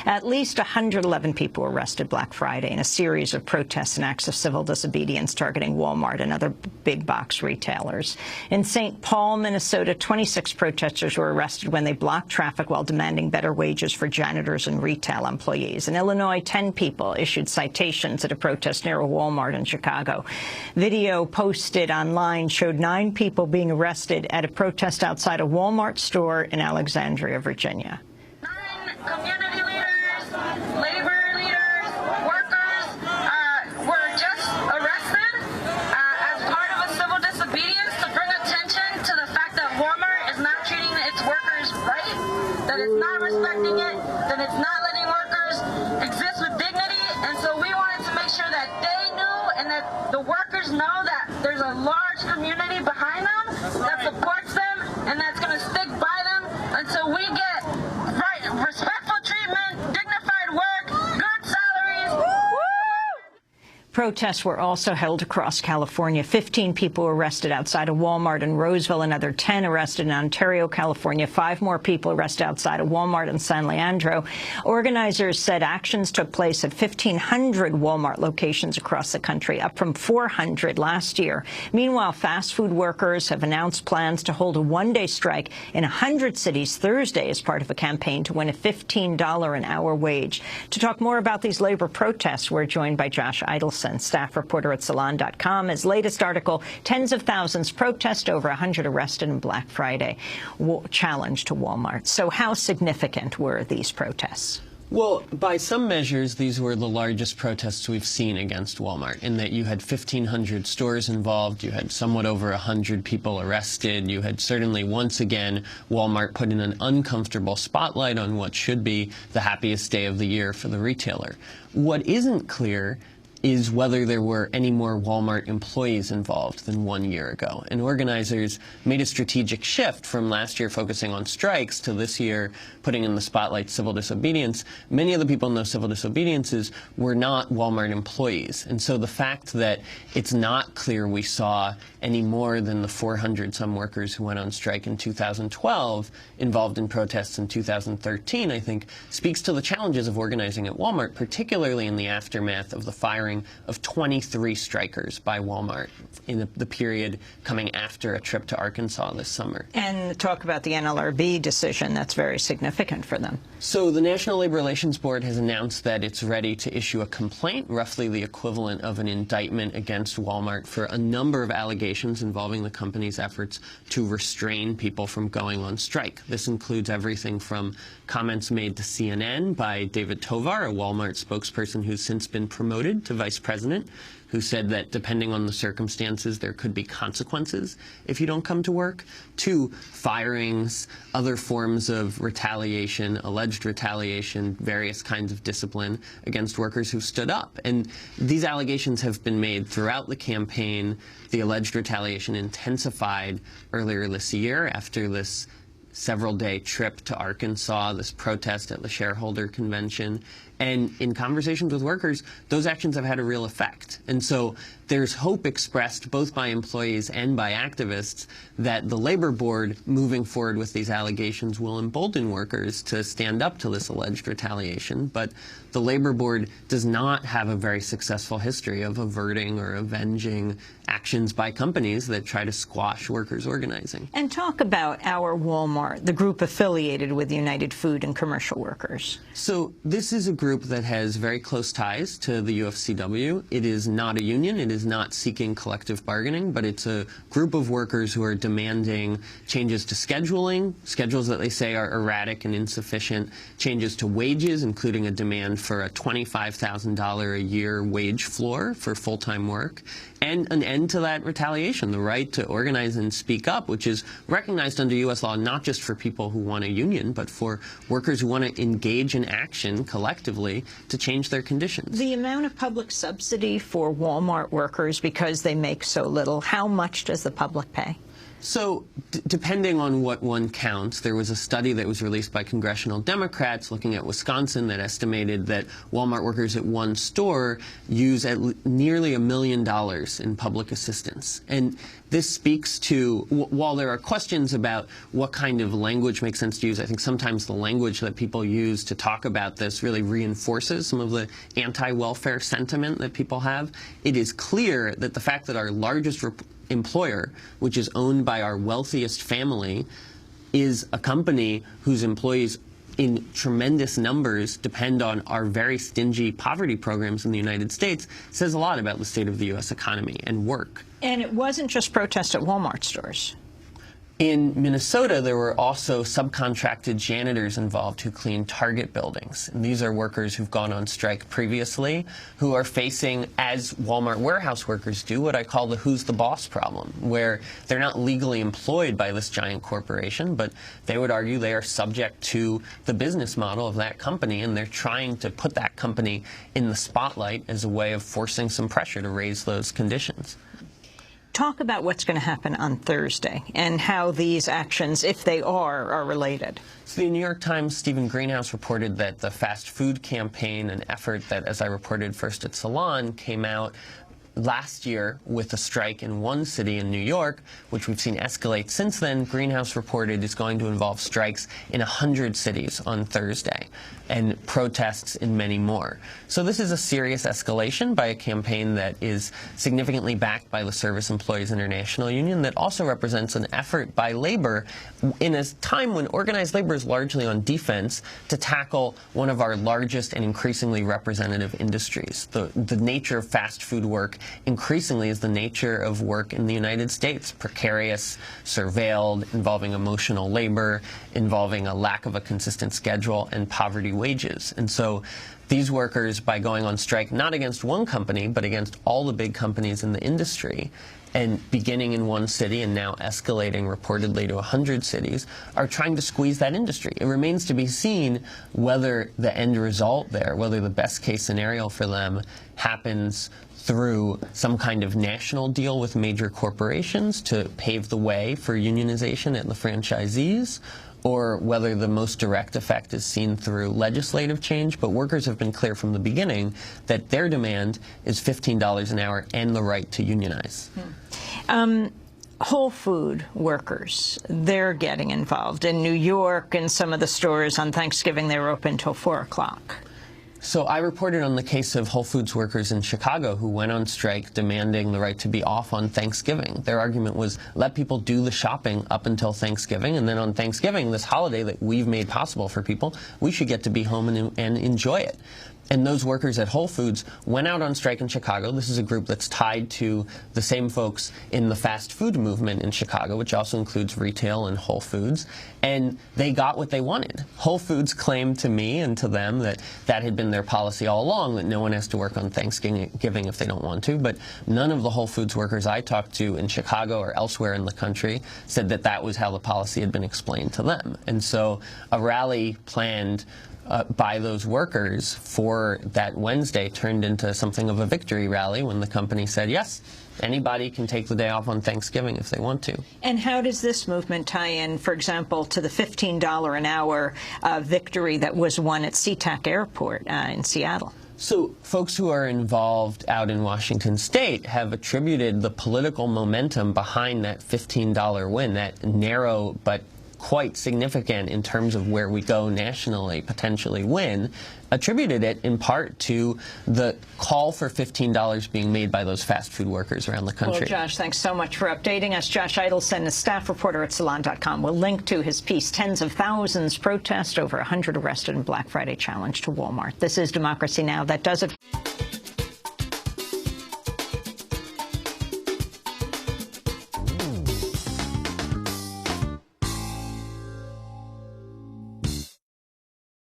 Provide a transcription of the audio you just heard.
At least 111 people were arrested Black Friday in a series of protests and acts of civil disobedience targeting Walmart and other big box retailers. In St. Paul, Minnesota, 26 protesters were arrested when they blocked traffic while demanding better wages for janitors and retail employees. In Illinois, 10 people issued citations at a protest near a Walmart in Chicago. Video posted online showed 9 people being arrested at a protest outside a Walmart store in Alexandria, Virginia. 9 community leaders, labor leaders, workers were just arrested as part of a civil disobedience to bring attention to the fact that Walmart is not treating its workers right, that it's not respecting it, that it's not letting workers exist with dignity. And so we wanted to make sure that they knew and that the workers know that there's a large community behind them that supports them and that's going to stick by them until we get respectful treatment, dignified work, good salaries. Protests were also held across California. 15 people were arrested outside a Walmart in Roseville, another 10 arrested in Ontario, California, 5 more people arrested outside a Walmart in San Leandro. Organizers said actions took place at 1,500 Walmart locations across the country, up from 400 last year. Meanwhile, fast food workers have announced plans to hold a one-day strike in 100 cities Thursday as part of a campaign to win a $15 an hour wage. To talk more about these labor protests, we're joined by Josh Idelson, staff reporter at Salon.com. His latest article, tens of thousands protest, over 100 arrested in Black Friday challenge to Walmart. So how significant were these protests? Well, by some measures, these were the largest protests we've seen against Walmart, in that you had 1,500 stores involved, you had somewhat over 100 people arrested, you had certainly, once again, Walmart put in an uncomfortable spotlight on what should be the happiest day of the year for the retailer. What isn't clear is whether there were any more Walmart employees involved than 1 year ago. And organizers made a strategic shift from last year focusing on strikes to this year putting in the spotlight civil disobedience. Many of the people in those civil disobediences were not Walmart employees. And so the fact that it's not clear we saw any more than the 400-some workers who went on strike in 2012 involved in protests in 2013, I think, speaks to the challenges of organizing at Walmart, particularly in the aftermath of the firing of 23 strikers by Walmart in the period coming after a trip to Arkansas this summer. And talk about the NLRB decision. That's very significant for them. So the National Labor Relations Board has announced that it's ready to issue a complaint, roughly the equivalent of an indictment against Walmart, for a number of allegations involving the company's efforts to restrain people from going on strike. This includes everything from comments made to CNN by David Tovar, a Walmart spokesperson who's since been promoted to vice president, who said that depending on the circumstances, there could be consequences if you don't come to work, to firings, other forms of retaliation, alleged retaliation, various kinds of discipline against workers who stood up. And these allegations have been made throughout the campaign. The alleged retaliation intensified earlier this year after this several-day trip to Arkansas, this protest at the shareholder convention. And in conversations with workers, those actions have had a real effect. And so there's hope expressed both by employees and by activists that the Labor Board, moving forward with these allegations, will embolden workers to stand up to this alleged retaliation. But the Labor Board does not have a very successful history of averting or avenging actions by companies that try to squash workers' organizing. And talk about our Walmart, the group affiliated with United Food and Commercial Workers. So this is a group that has very close ties to the UFCW. It is not a union. It is not seeking collective bargaining, but it's a group of workers who are demanding changes to scheduling, schedules that they say are erratic and insufficient, changes to wages, including a demand for a $25,000 a year wage floor for full-time work, and an end to that retaliation, the right to organize and speak up, which is recognized under U.S. law not just for people who want a union, but for workers who want to engage in action collectively to change their conditions. The amount of public subsidy for Walmart workers, because they make so little, how much does the public pay? So, depending on what one counts, there was a study that was released by congressional Democrats looking at Wisconsin that estimated that Walmart workers at one store use nearly $1 million in public assistance. And this speaks to, while there are questions about what kind of language makes sense to use, I think sometimes the language that people use to talk about this really reinforces some of the anti-welfare sentiment that people have. It is clear that the fact that our largest employer, which is owned by our wealthiest family, is a company whose employees in tremendous numbers depend on our very stingy poverty programs in the United States, says a lot about the state of the U.S. economy and work. And it wasn't just protests at Walmart stores. In Minnesota, there were also subcontracted janitors involved who clean Target buildings. And these are workers who've gone on strike previously, who are facing, as Walmart warehouse workers do, what I call the who's the boss problem, where they're not legally employed by this giant corporation, but they would argue they are subject to the business model of that company, and they're trying to put that company in the spotlight as a way of forcing some pressure to raise those conditions. Talk about what's going to happen on Thursday and how these actions, if they are related. So the New York Times' Stephen Greenhouse reported that the fast food campaign, an effort that, as I reported first at Salon, came out last year with a strike in one city in New York, which we've seen escalate since then. Greenhouse reported is going to involve strikes in 100 cities on Thursday and protests in many more. So this is a serious escalation by a campaign that is significantly backed by the Service Employees International Union, that also represents an effort by labor in a time when organized labor is largely on defense to tackle one of our largest and increasingly representative industries. The nature of fast food work increasingly is the nature of work in the United States: precarious, surveilled, involving emotional labor, involving a lack of a consistent schedule, and poverty wages. And so these workers, by going on strike not against one company, but against all the big companies in the industry, and beginning in one city and now escalating reportedly to 100 cities, are trying to squeeze that industry. It remains to be seen whether the end result there, whether the best case scenario for them happens through some kind of national deal with major corporations to pave the way for unionization at the franchisees, or whether the most direct effect is seen through legislative change. But workers have been clear from the beginning that their demand is $15 an hour and the right to unionize. Whole food workers, they're getting involved. In New York, and some of the stores on Thanksgiving, they were open until 4 o'clock. So I reported on the case of Whole Foods workers in Chicago who went on strike demanding the right to be off on Thanksgiving. Their argument was, let people do the shopping up until Thanksgiving, and then on Thanksgiving, this holiday that we've made possible for people, we should get to be home and enjoy it. And those workers at Whole Foods went out on strike in Chicago. This is a group that's tied to the same folks in the fast food movement in Chicago, which also includes retail and Whole Foods. And they got what they wanted. Whole Foods claimed to me and to them that that had been their policy all along, that no one has to work on Thanksgiving if they don't want to. But none of the Whole Foods workers I talked to in Chicago or elsewhere in the country said that that was how the policy had been explained to them. And so a rally planned by those workers for that Wednesday turned into something of a victory rally when the company said, yes, anybody can take the day off on Thanksgiving if they want to. And how does this movement tie in, for example, to the $15 an hour victory that was won at SeaTac Airport in Seattle? So folks who are involved out in Washington State have attributed the political momentum behind that $15 win, that narrow but quite significant in terms of where we go nationally, potentially win, attributed it in part to the call for $15 being made by those fast food workers around the country. Well, Josh, thanks so much for updating us. Josh Idelson, a staff reporter at Salon.com. We'll link to his piece, Tens of Thousands Protest, over 100 Arrested in Black Friday Challenge to Walmart. This is Democracy Now! That does it.